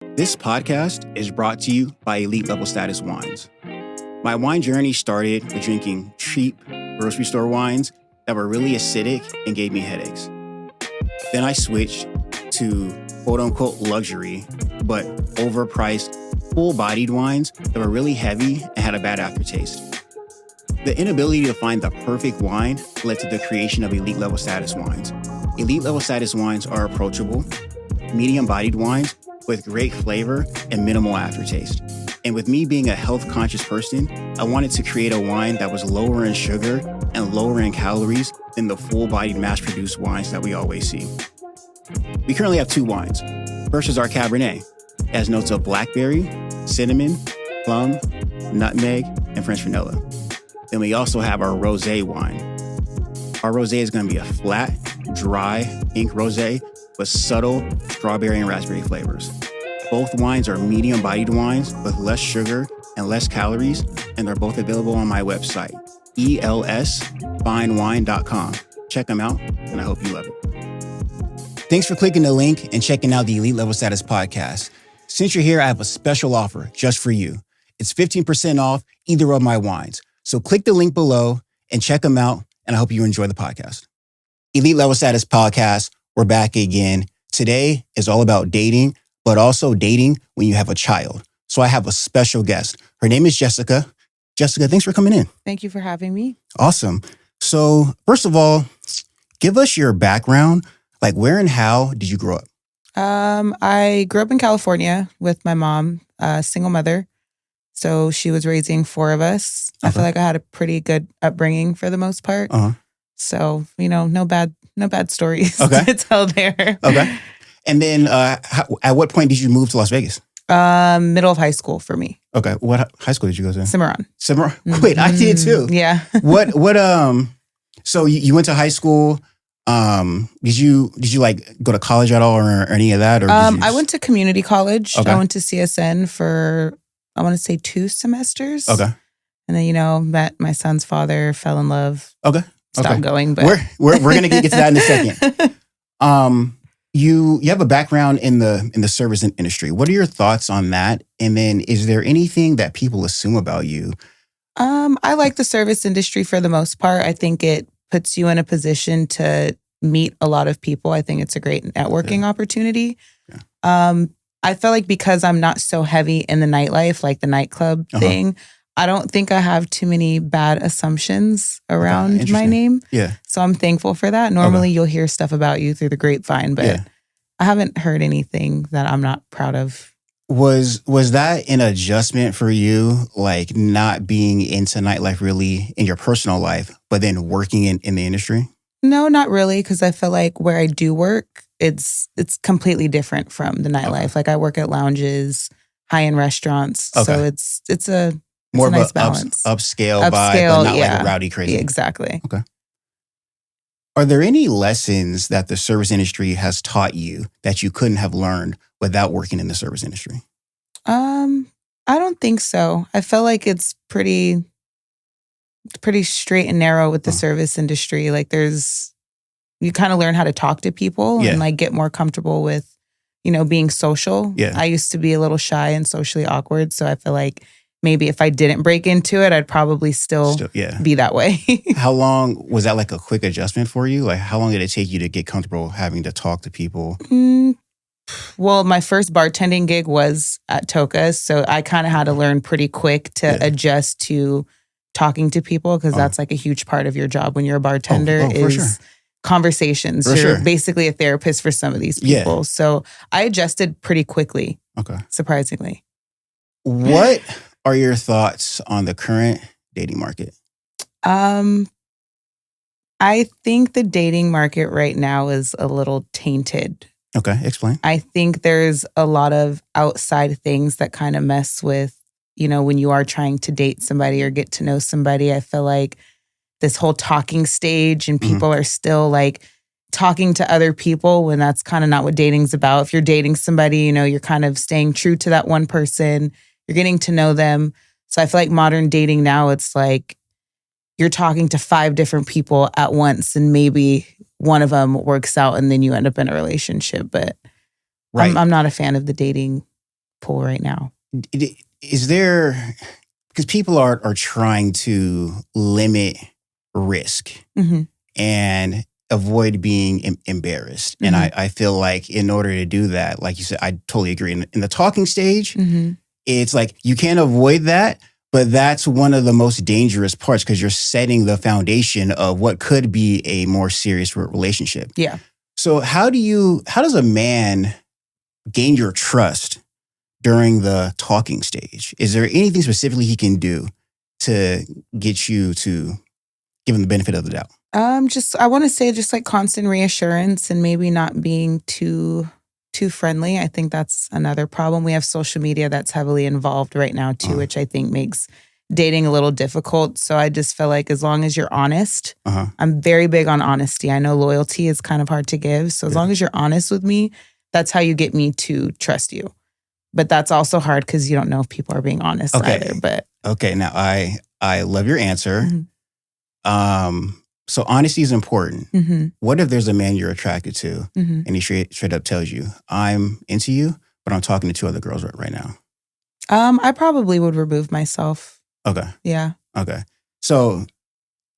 This podcast is brought to you by Elite Level Status Wines. My wine journey started with drinking cheap grocery store wines that were really acidic and gave me headaches. Then I switched to quote-unquote luxury, but overpriced, full-bodied wines that were really heavy and had a bad aftertaste. The inability to find the perfect wine led to the creation of Elite Level Status Wines. Elite Level Status Wines are approachable, medium-bodied wines with great flavor and minimal aftertaste. And with me being a health-conscious person, I wanted to create a wine that was lower in sugar and lower in calories than the full-bodied mass-produced wines that we always see. We currently have two wines. First is our Cabernet. It has notes of blackberry, cinnamon, plum, nutmeg, and French vanilla. Then we also have our Rosé wine. Our Rosé is going to be a flat, dry, pink rosé with subtle strawberry and raspberry flavors. Both wines are medium-bodied wines with less sugar and less calories, and they're both available on my website, elsfinewine.com. Check them out, and I hope you love it. Thanks for clicking the link and checking out the Elite Level Status podcast. Since you're here, I have a special offer just for you. It's 15% off either of my wines. So click the link below and check them out, and I hope you enjoy the podcast. Elite Level Status podcast, we're back again. Today is all about dating, but also dating when you have a child. So I have a special guest. Her name is Jessica. Jessica, thanks for coming in. Thank you for having me. Awesome. So first of all, give us your background. Like, where and how did you grow up? I grew up in California with my mom, a single mother. So she was raising four of us. Okay. I feel like I had a pretty good upbringing for the most part. Uh-huh. So, no bad stories to tell there. Okay. And then at what point did you move to Las Vegas? Middle of high school for me. Okay. What high school did you go to? Cimarron. Mm-hmm. Wait, I did too. Yeah. So you went to high school. Did you like go to college at all or any of that? Or I went to community college. Okay. I went to CSN for, I want to say 2 semesters. Okay. And then, met my son's father, fell in love. Okay. Stopped going, but we're going to get to that in a second. You have a background in the service industry. What are your thoughts on that? And then is there anything that people assume about you? I like the service industry for the most part. I think it puts you in a position to meet a lot of people. I think it's a great networking opportunity. Yeah. I feel like because I'm not so heavy in the nightlife, like the nightclub thing, I don't think I have too many bad assumptions around my name. Yeah. So I'm thankful for that. Normally you'll hear stuff about you through the grapevine, but I haven't heard anything that I'm not proud of. Was that an adjustment for you, like not being into nightlife really in your personal life, but then working in the industry? No, not really, because I feel like where I do work, it's completely different from the nightlife. Like I work at lounges, high-end restaurants, so it's a more of nice a balance. Upscale vibe, but not like a rowdy crazy. Yeah, exactly. Okay. Are there any lessons that the service industry has taught you that you couldn't have learned without working in the service industry? I don't think so. I feel like it's pretty straight and narrow with the service industry. Like you kind of learn how to talk to people and like get more comfortable with, being social. Yeah. I used to be a little shy and socially awkward. So I feel like maybe if I didn't break into it, I'd probably still be that way. How long was that like a quick adjustment for you? Like how long did it take you to get comfortable having to talk to people? Well, my first bartending gig was at Toca's. So I kind of had to learn pretty quick to adjust to talking to people because that's like a huge part of your job when you're a bartender is conversations. You're basically a therapist for some of these people. Yeah. So I adjusted pretty quickly, surprisingly. What are your thoughts on the current dating market? I think the dating market right now is a little tainted. Okay, explain. I think there's a lot of outside things that kind of mess with, when you are trying to date somebody or get to know somebody. I feel like this whole talking stage and people are still like talking to other people when that's kind of not what dating's about. If you're dating somebody, you're kind of staying true to that one person. You're getting to know them. So I feel like modern dating now, it's like you're talking to 5 different people at once and maybe one of them works out and then you end up in a relationship. But I'm not a fan of the dating pull right now. Is there, because people are trying to limit risk Mm-hmm. and avoid being embarrassed. Mm-hmm. And I feel like in order to do that, like you said, I totally agree. In the talking stage, Mm-hmm. it's like you can't avoid that, but that's one of the most dangerous parts because you're setting the foundation of what could be a more serious relationship. Yeah. So how does a man gain your trust during the talking stage? Is there anything specifically he can do to get you to give him the benefit of the doubt? I want to say just like constant reassurance and maybe not being too friendly. I think that's another problem. We have social media that's heavily involved right now too, which I think makes dating a little difficult. So I just feel like as long as you're honest, I'm very big on honesty. I know loyalty is kind of hard to give. So as long as you're honest with me, that's how you get me to trust you. But that's also hard because you don't know if people are being honest either. But okay, now I love your answer. So honesty is important. Mm-hmm. What if there's a man you're attracted to and he straight up tells you, I'm into you, but I'm talking to 2 other girls right now? I probably would remove myself. Okay. Yeah. Okay. So,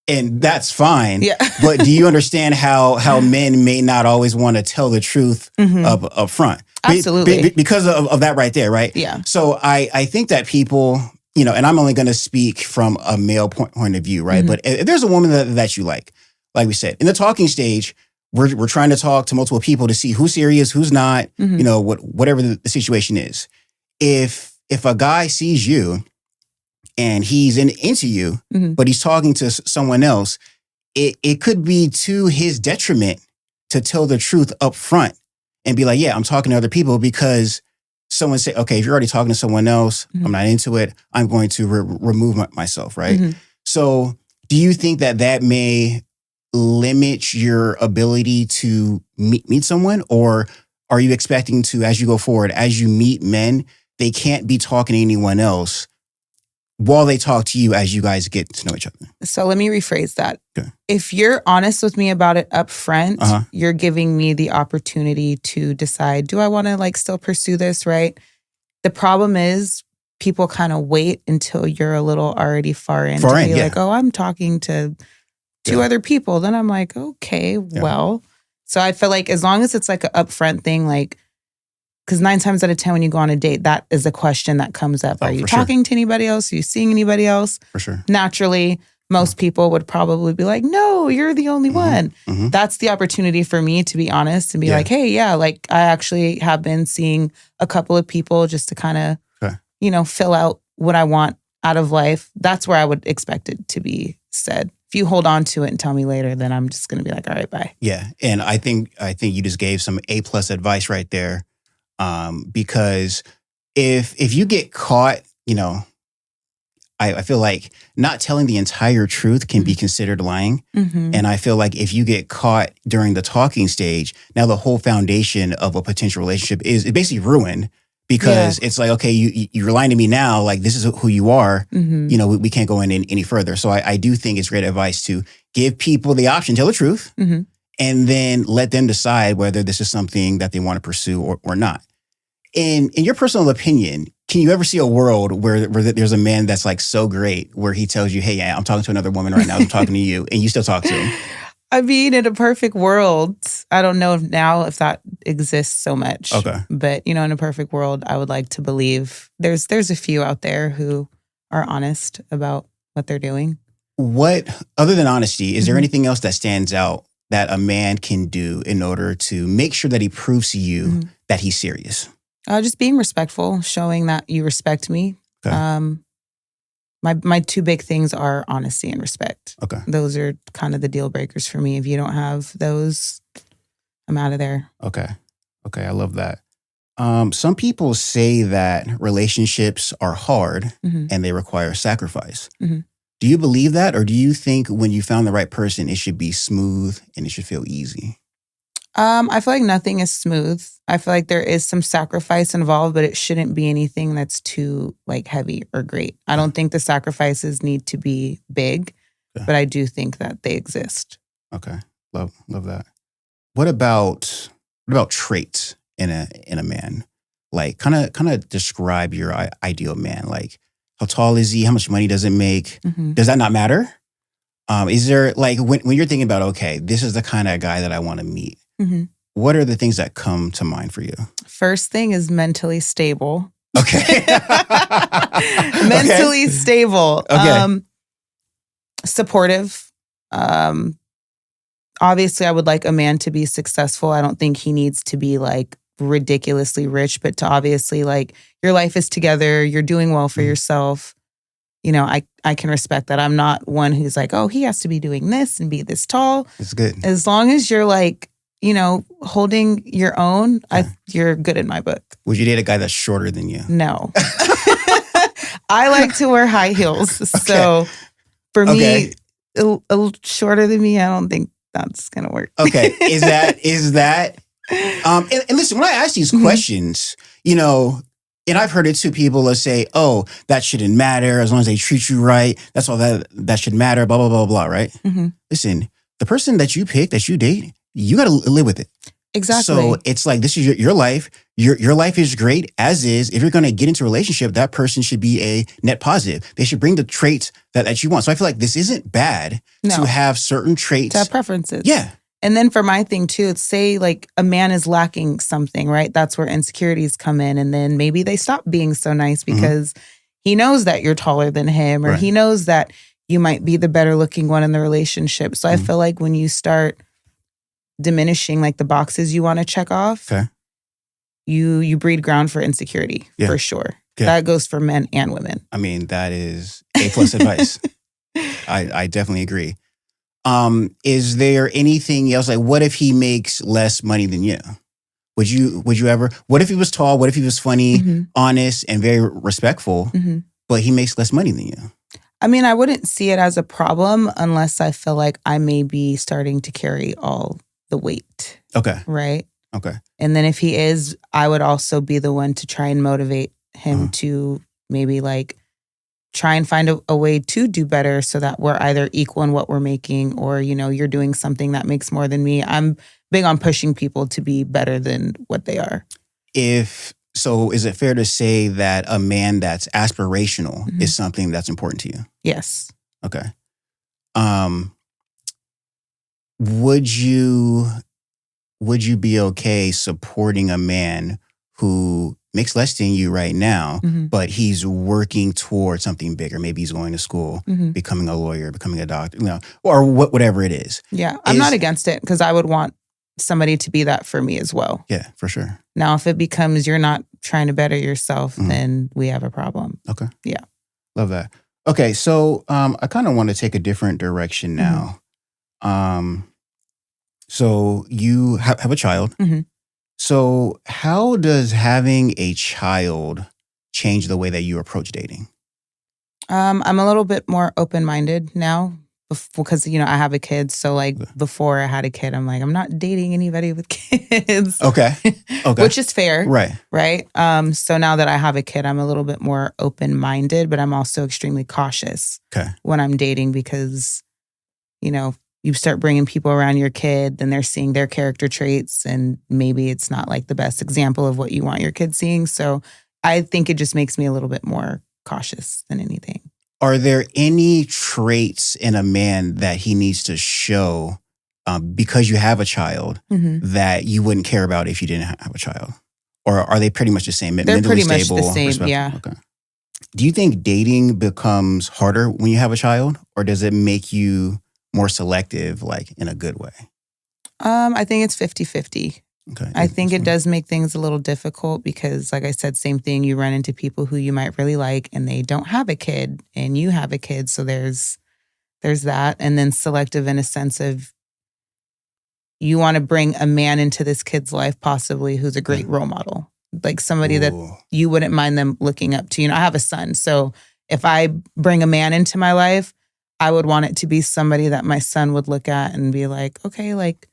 and that's fine. Yeah. But do you understand how men may not always want to tell the truth up front? Absolutely. Because of that right there, right? Yeah. So I think that people, and I'm only going to speak from a male point of view, right? But if there's a woman that you like we said, in the talking stage, we're trying to talk to multiple people to see who's serious, who's not, whatever the situation is. If a guy sees you and he's into you, but he's talking to someone else, it could be to his detriment to tell the truth up front and be like, yeah, I'm talking to other people, because someone say, okay, if you're already talking to someone else, I'm not into it, I'm going to remove myself, right? So do you think that may limit your ability to meet someone? Or are you expecting to, as you go forward, as you meet men, they can't be talking to anyone else while they talk to you as you guys get to know each other? So let me rephrase that. Okay. If you're honest with me about it up front, you're giving me the opportunity to decide, do I want to still pursue this, right? The problem is people kind of wait until you're a little already far in to be like, oh, I'm talking to 2 other people. Then I'm like, okay, well. So I feel like as long as it's like an upfront thing, because 9 times out of 10 when you go on a date, that is a question that comes up. Are you talking to anybody else? Are you seeing anybody else? For sure. Naturally, most people would probably be like, no, you're the only one. That's the opportunity for me to be honest and be like, hey, I actually have been seeing a couple of people just to kind of, fill out what I want out of life. That's where I would expect it to be said. If you hold on to it and tell me later, then I'm just going to be like, all right, bye. Yeah. And I think you just gave some A+ advice right there. Because if you get caught, I feel like not telling the entire truth can be considered lying. And I feel like if you get caught during the talking stage, now the whole foundation of a potential relationship is basically ruined, because it's like, okay, you're lying to me now, like this is who you are, we can't go in any further. So I do think it's great advice to give people the option, tell the truth, and then let them decide whether this is something that they want to pursue or not. In your personal opinion, can you ever see a world where there's a man that's so great where he tells you, hey, yeah, I'm talking to another woman right now, I'm talking to you, and you still talk to him? I mean, in a perfect world, I don't know if that exists so much. Okay. But, in a perfect world, I would like to believe there's a few out there who are honest about what they're doing. What, other than honesty, is there anything else that stands out that a man can do in order to make sure that he proves to you that he's serious? Just being respectful, showing that you respect me. Okay. My 2 big things are honesty and respect. Okay. Those are kind of the deal breakers for me. If you don't have those, I'm out of there. Okay. I love that. Some people say that relationships are hard and they require sacrifice. Do you believe that? Or do you think when you found the right person, it should be smooth and it should feel easy? I feel like nothing is smooth. I feel like there is some sacrifice involved, but it shouldn't be anything that's too heavy or great. I don't think the sacrifices need to be big, but I do think that they exist. Okay. Love that. What about traits in a man? Like, kind of describe your ideal man. Like, how tall is he? How much money does it make? Mm-hmm. Does that not matter? Is there, like, when you're thinking about, okay, this is the kind of guy that I want to meet, Mm-hmm. what are the things that come to mind for you? First thing is mentally stable. Okay. Mentally stable. Okay. Supportive. Obviously, I would like a man to be successful. I don't think he needs to be like ridiculously rich, but to obviously like your life is together, you're doing well for yourself. You know, I can respect that. I'm not one who's like, oh, he has to be doing this and be this tall. It's good. As long as you're like, you know, holding your own, you're good in my book. Would you date a guy that's shorter than you? No. I like to wear high heels. So for me, a little shorter than me, I don't think that's going to work. Okay. Is that, and listen, when I ask these questions, you know, and I've heard it too, people will say, oh, that shouldn't matter as long as they treat you right. That's all that should matter, blah, blah, blah, blah, right? Mm-hmm. Listen, the person that you pick, that you date, you got to live with it. Exactly. So it's like, this is your life. Your life is great as is. If you're going to get into a relationship, that person should be a net positive. They should bring the traits that you want. So I feel like this isn't bad to have certain traits. To have preferences. Yeah. And then for my thing too, it's say like a man is lacking something, right? That's where insecurities come in. And then maybe they stop being so nice because he knows that you're taller than him, or he knows that you might be the better looking one in the relationship. So I feel like when you start diminishing like the boxes you want to check off, you breed ground for insecurity for sure. Okay. That goes for men and women. I mean, that is A+ advice. I definitely agree. Is there anything else? Like, what if he makes less money than you? Would you ever? What if he was tall? What if he was funny, honest, and very respectful, but he makes less money than you? I mean, I wouldn't see it as a problem unless I feel like I may be starting to carry all the weight. Okay. Right? Okay. And then if he is, I would also be the one to try and motivate him to maybe like try and find a way to do better so that we're either equal in what we're making, or, you know, you're doing something that makes more than me. I'm big on pushing people to be better than what they are. So is it fair to say that a man that's aspirational is something that's important to you? Yes. Okay. Would you be okay supporting a man who makes less than you right now, but he's working towards something bigger? Maybe he's going to school, becoming a lawyer, becoming a doctor, you know, or whatever it is. Yeah, I'm not against it because I would want somebody to be that for me as well. Yeah, for sure. Now, if it becomes you're not trying to better yourself, then we have a problem. Okay. Yeah. Love that. Okay, so I kind of want to take a different direction now. So you have a child. So how does having a child change the way that you approach dating? I'm a little bit more open-minded now because, you know, I have a kid. So like before I had a kid, I'm like, I'm not dating anybody with kids. Okay. Which is fair. Right. Right. So now that I have a kid, I'm a little bit more open-minded, but I'm also extremely cautious when I'm dating because, you know, you start bringing people around your kid, then they're seeing their character traits, and maybe it's not like the best example of what you want your kid seeing. So I think it just makes me a little bit more cautious than anything. Are there any traits in a man that he needs to show because you have a child that you wouldn't care about if you didn't have a child? Or are they pretty much the same? They're pretty much the same, yeah. Okay. Do you think dating becomes harder when you have a child, or does it make you more selective, like in a good way? I think it's 50-50. Okay. I think it does make things a little difficult because, like I said, same thing, you run into people who you might really like and they don't have a kid and you have a kid. So there's that. And then selective in a sense of you want to bring a man into this kid's life possibly who's a great role model. Like somebody that you wouldn't mind them looking up to. You know, I have a son. So if I bring a man into my life, I would want it to be somebody that my son would look at and be like, okay, like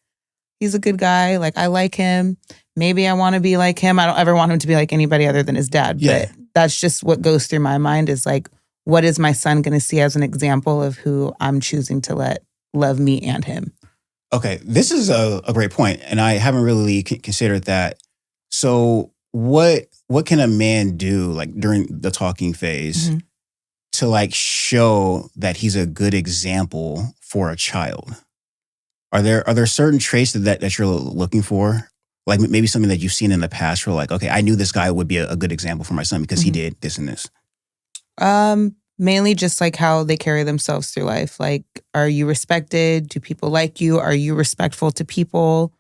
he's a good guy. Like I like him. Maybe I want to be like him. I don't ever want him to be like anybody other than his dad. Yeah. But that's just what goes through my mind is like, what is my son going to see as an example of who I'm choosing to let love me and him? Okay, this is a great point, and I haven't really considered that. So what what can a man do like during the talking phase to like show that he's a good example for a child? Are there certain traits that you're looking for? Like maybe something that you've seen in the past where like, okay, I knew this guy would be a good example for my son because he did this and this. Mainly just like how they carry themselves through life. Like, are you respected? Do people like you? Are you respectful to people?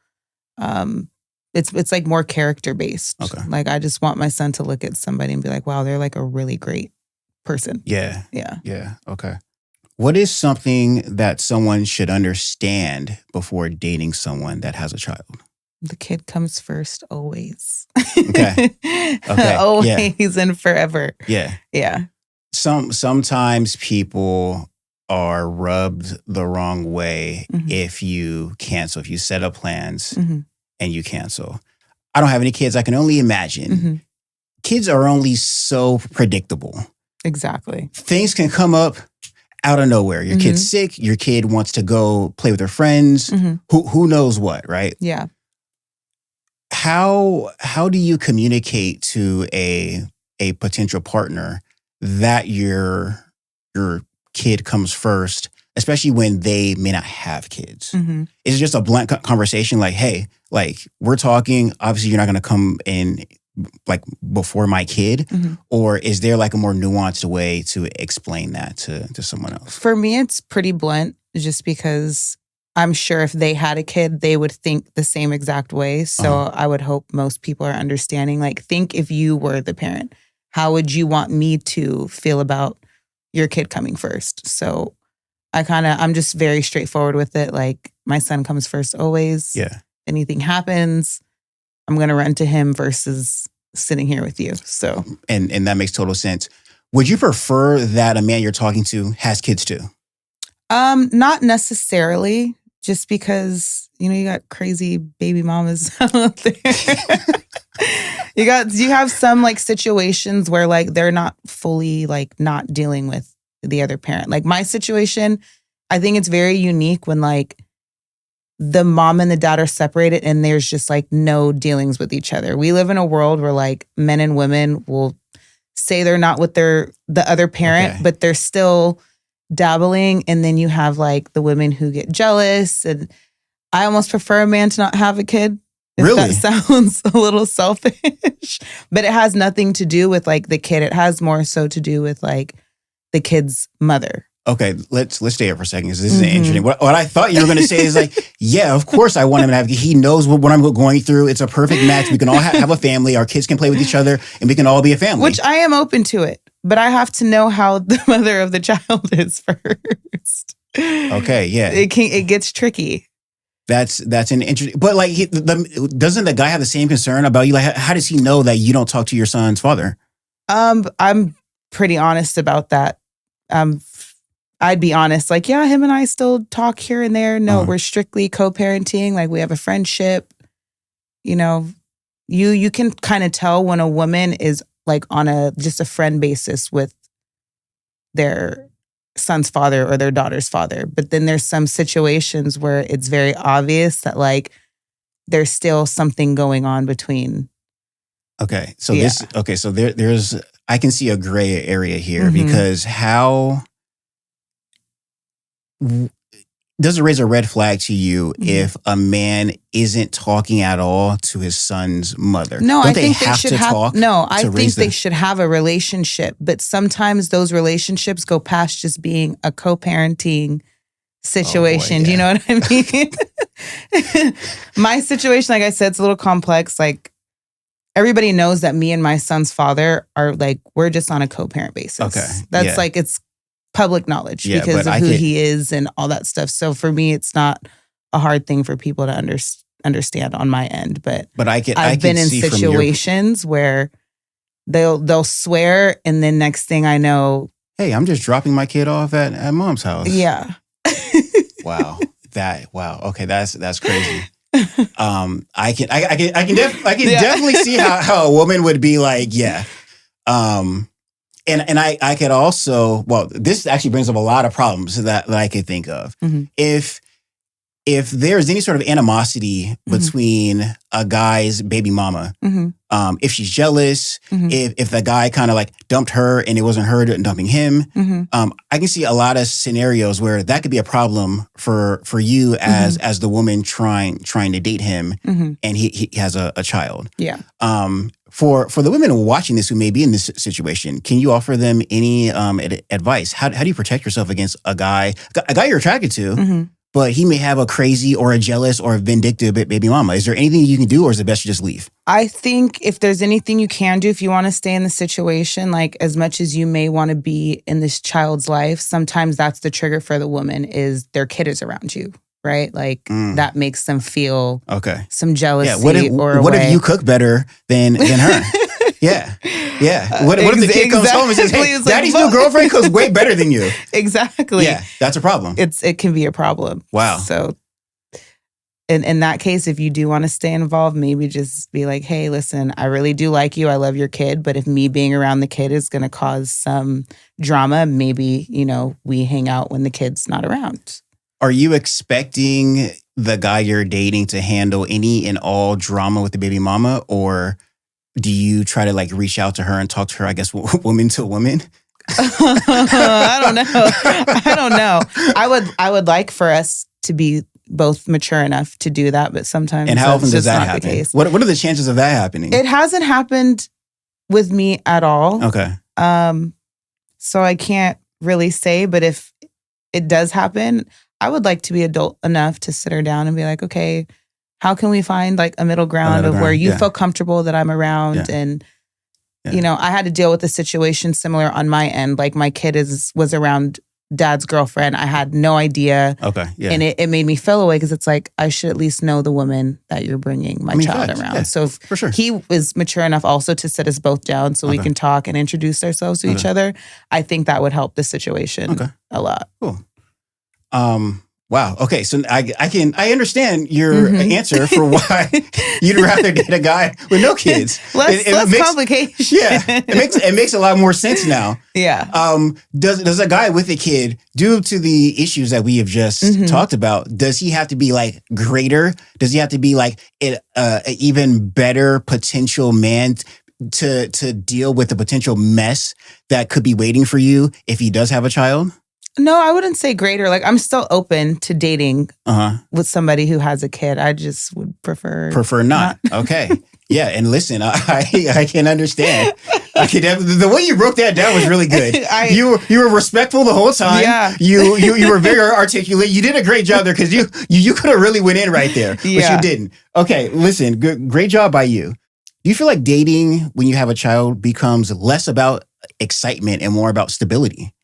It's like more character based. Okay. Like I just want my son to look at somebody and be like, wow, they're like a really great person. Yeah. Yeah. Yeah. Okay. What is something that someone should understand before dating someone that has a child? The kid comes first always. Okay. Okay. Always and forever. Yeah. Yeah. Sometimes people are rubbed the wrong way if you cancel, if you set up plans and you cancel. I don't have any kids. I can only imagine. Kids are only so predictable. Exactly. Things can come up out of nowhere. Your kid's sick. Your kid wants to go play with their friends. Who knows what, right? Yeah. How do you communicate to a potential partner that your kid comes first, especially when they may not have kids? Is it just a blunt conversation like, hey, like we're talking, obviously you're not going to come in like before my kid, or is there like a more nuanced way to explain that to someone else? For me, it's pretty blunt just because I'm sure if they had a kid, they would think the same exact way. So I would hope most people are understanding. Like, think if you were the parent, how would you want me to feel about your kid coming first? So I'm just very straightforward with it. Like, my son comes first always. Yeah. Anything happens, I'm going to run to him versus sitting here with you. So, and that makes total sense. Would you prefer that a man you're talking to has kids too? Not necessarily, just because, you got crazy baby mamas out there. You have some like situations where like they're not fully like not dealing with the other parent. Like my situation, I think it's very unique when like the mom and the dad are separated and there's just like no dealings with each other. We live in a world where like men and women will say they're not with the other parent, but they're still dabbling. And then you have like the women who get jealous. And I almost prefer a man to not have a kid. If really? That sounds a little selfish, but it has nothing to do with like the kid. It has more so to do with like the kid's mother. Okay, let's stay here for a second because this is interesting. What I thought you were going to say is like, yeah, of course I want him to have. He knows what I'm going through. It's a perfect match. We can all have a family. Our kids can play with each other, and we can all be a family. Which I am open to it, but I have to know how the mother of the child is first. Okay, yeah, it gets tricky. That's an interesting. But like, doesn't the guy have the same concern about you? Like, how does he know that you don't talk to your son's father? I'm pretty honest about that. I'd be honest, like, yeah, him and I still talk here and there. No, we're strictly co-parenting. Like, we have a friendship. You can kind of tell when a woman is like on just a friend basis with their son's father or their daughter's father. But then there's some situations where it's very obvious that like there's still something going on between. Okay, so there's I can see a gray area here because how does it raise a red flag to you if a man isn't talking at all to his son's mother? No, Don't I think they should have. No, I think they should have a relationship, but sometimes those relationships go past just being a co-parenting situation. Do you know what I mean? My situation, like I said, it's a little complex. Like everybody knows that me and my son's father are like we're just on a co-parent basis. Okay, that's like it's public knowledge because of who he is and all that stuff. So for me, it's not a hard thing for people to understand on my end. But I've been in situations where they'll swear, and then next thing I know, hey, I'm just dropping my kid off at mom's house. Yeah. Wow. Okay, that's crazy. I can definitely see how a woman would be like, yeah. And I could also, well, this actually brings up a lot of problems that I could think of. If if there's any sort of animosity between a guy's baby mama, if she's jealous, if the guy kind of like dumped her and it wasn't her dumping him, I can see a lot of scenarios where that could be a problem for you as the woman trying to date him, and he has a child. Yeah. For the women watching this who may be in this situation, can you offer them any advice? How do you protect yourself against a guy you're attracted to, but he may have a crazy or a jealous or a vindictive baby mama? Is there anything you can do, or is it best to just leave? I think if there's anything you can do, if you want to stay in the situation, like as much as you may want to be in this child's life, sometimes that's the trigger for the woman is their kid is around you. Right? Like that makes them feel some jealousy. Yeah. What if you cook better than her? Yeah. What if the kid comes home and says, "Hey, Daddy's new girlfriend cooks way better than you"? Exactly. Yeah, that's a problem. It can be a problem. Wow. So in that case, if you do want to stay involved, maybe just be like, "Hey, listen, I really do like you. I love your kid, but if me being around the kid is going to cause some drama, maybe, we hang out when the kid's not around." Are you expecting the guy you're dating to handle any and all drama with the baby mama, or do you try to like reach out to her and talk to her, I guess, woman to woman? I don't know. I would like for us to be both mature enough to do that, but sometimes and how often does that happen? What are the chances of that happening? It hasn't happened with me at all. Okay. So I can't really say, but if it does happen, I would like to be adult enough to sit her down and be like, okay, how can we find like a middle ground of where you feel comfortable that I'm around? And, I had to deal with a situation similar on my end. Like my kid was around dad's girlfriend. I had no idea. Okay. Yeah. And it made me feel away because it's like, I should at least know the woman that you're bringing my child around. Yeah, so for sure. He was mature enough also to sit us both down so we can talk and introduce ourselves to each other. I think that would help the situation a lot. Cool. Wow. Okay. So I understand your answer for why you'd rather date a guy with no kids. Less complication. Yeah. It makes a lot more sense now. Yeah. Does a guy with a kid, due to the issues that we have just talked about, does he have to be like greater? Does he have to be like an even better potential man to deal with the potential mess that could be waiting for you if he does have a child? No, I wouldn't say greater. Like I'm still open to dating with somebody who has a kid. I just would prefer not. Okay. Yeah, and listen, I can understand. The way you broke that down was really good. You were respectful the whole time. Yeah. You were very articulate. You did a great job there because you could have really went in right there, but you didn't. Okay, listen, great job by you. Do you feel like dating when you have a child becomes less about excitement and more about stability?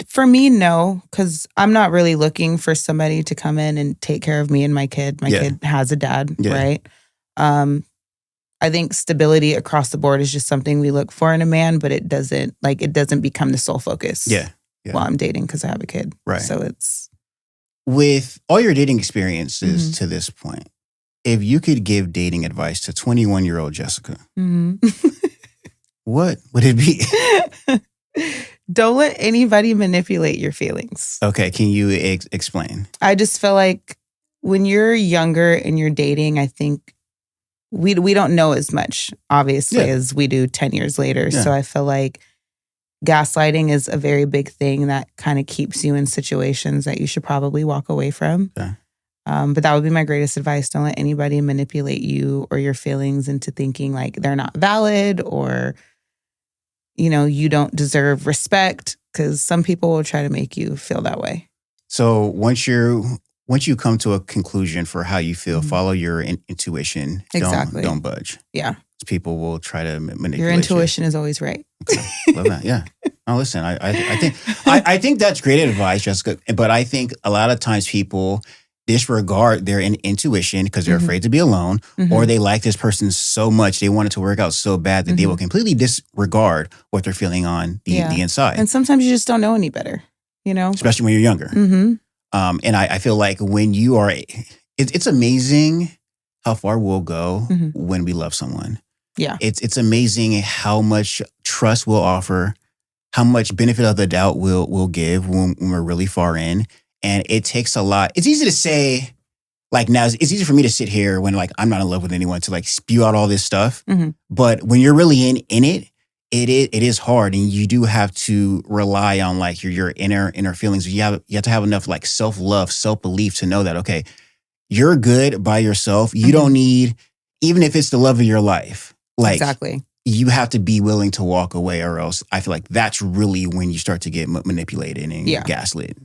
For me, no, because I'm not really looking for somebody to come in and take care of me and my kid. My kid has a dad, right? I think stability across the board is just something we look for in a man, but it doesn't become the sole focus. Yeah. While I'm dating because I have a kid, right? So it's with all your dating experiences to this point, if you could give dating advice to 21-year-old Jessica, what would it be? Don't let anybody manipulate your feelings. Okay, can you explain? I just feel like when you're younger and you're dating, I think we don't know as much, obviously, as we do 10 years later. Yeah. So I feel like gaslighting is a very big thing that kind of keeps you in situations that you should probably walk away from. Yeah. But that would be my greatest advice. Don't let anybody manipulate you or your feelings into thinking like they're not valid or you don't deserve respect, because some people will try to make you feel that way. So once you come to a conclusion for how you feel, follow your intuition. Exactly. Don't budge. Yeah. People will try to manipulate your intuition is always right. Okay. Love that. Yeah. Oh, listen, I think that's great advice, Jessica. But I think a lot of times people disregard their intuition because they're afraid to be alone, or they like this person so much, they want it to work out so bad that they will completely disregard what they're feeling on the inside. And sometimes you just don't know any better, Especially when you're younger. And I feel like when you are, it's amazing how far we'll go when we love someone. Yeah. It's amazing how much trust we'll offer, how much benefit of the doubt we'll give when we're really far in. And it takes a lot. It's easy to say, like now, it's easy for me to sit here when like I'm not in love with anyone to like spew out all this stuff. Mm-hmm. But when you're really in it, it is hard, and you do have to rely on like your inner feelings. You have to have enough like self-love, self-belief to know that okay, you're good by yourself. You don't need, even if it's the love of your life, like exactly. You have to be willing to walk away, or else I feel like that's really when you start to get manipulated and gaslit.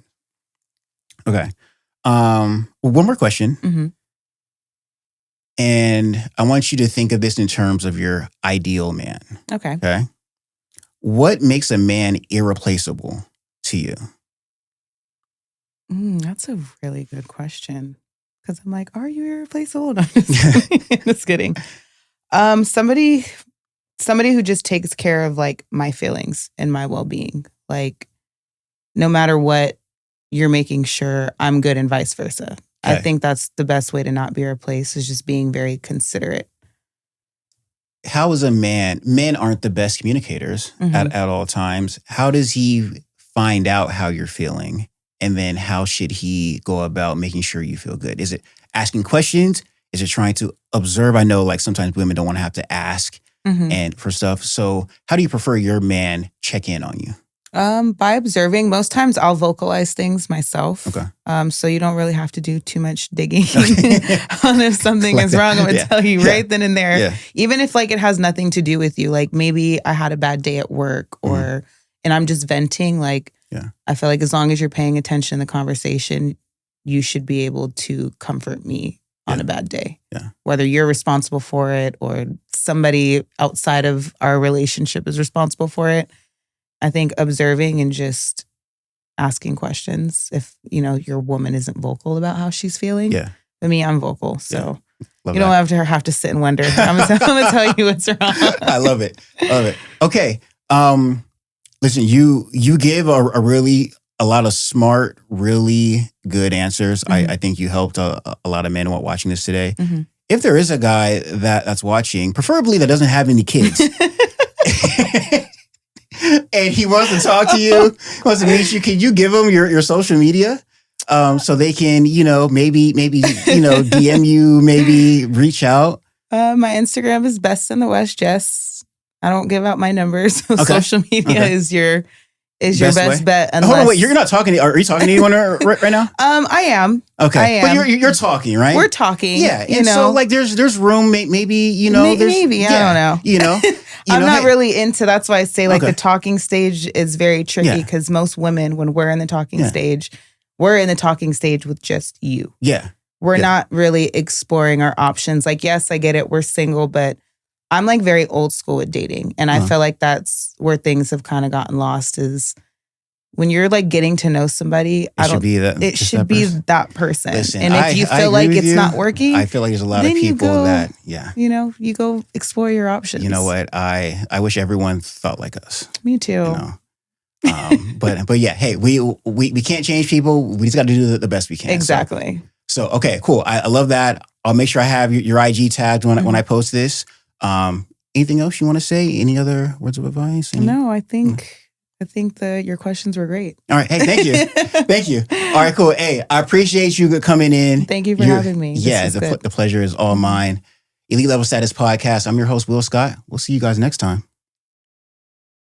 Okay. One more question. Mm-hmm. And I want you to think of this in terms of your ideal man. Okay. What makes a man irreplaceable to you? That's a really good question. Because I'm like, are you irreplaceable? No, just kidding. Somebody who just takes care of like my feelings and my well-being. Like, no matter what, you're making sure I'm good and vice versa. Okay. I think that's the best way to not be replaced, is just being very considerate. How is a man? Men aren't the best communicators at all times. How does he find out how you're feeling? And then how should he go about making sure you feel good? Is it asking questions? Is it trying to observe? I know like sometimes women don't want to have to ask and for stuff. So how do you prefer your man check in on you? By observing. Most times I'll vocalize things myself. Okay. So you don't really have to do too much digging on if something is wrong. I'm going to tell you right then and there. Yeah. Even if like it has nothing to do with you. Like maybe I had a bad day at work and I'm just venting. Like I feel like as long as you're paying attention in the conversation, you should be able to comfort me on a bad day. Yeah. Whether you're responsible for it or somebody outside of our relationship is responsible for it. I think observing and just asking questions. If, your woman isn't vocal about how she's feeling. Yeah. For me, I'm vocal. So you don't have to sit and wonder. I'm going to tell you what's wrong. I love it. Okay. Listen, you gave a lot of smart, really good answers. I think you helped a lot of men watching this today. If there is a guy that's watching, preferably that doesn't have any kids, and he wants to talk to you, wants to meet you, can you give him your social media so they can, maybe DM you, maybe reach out? My Instagram is Best in the West, Jess. I don't give out my numbers. So social media is your best bet. Unless... Hold on, wait. You're not talking. Are you talking to anyone right now? I am. Okay, I am. But you're talking, right? We're talking. Yeah, and so like there's room. Maybe maybe I don't know. I'm not really into. That's why I say like the talking stage is very tricky because most women, when we're in the talking stage, we're in the talking stage with just you. Yeah, we're not really exploring our options. Like, yes, I get it. We're single, but I'm like very old school with dating. And I feel like that's where things have kind of gotten lost is when you're like getting to know somebody, it should be that person. Listen, and if you feel like it's not working, I feel like there's a lot of people that, you go explore your options. You know what? I wish everyone thought like us. Me too. But yeah, hey, we can't change people. We just got to do the best we can. Exactly. So okay, cool. I love that. I'll make sure I have your IG tagged when I post this. Anything else you want to say? Any other words of advice? No, I think your questions were great. All right. Hey, thank you. Thank you. All right, cool. Hey, I appreciate you coming in. Thank you for having me. The pleasure is all mine. Elite Level Status Podcast. I'm your host, Will Scott. We'll see you guys next time.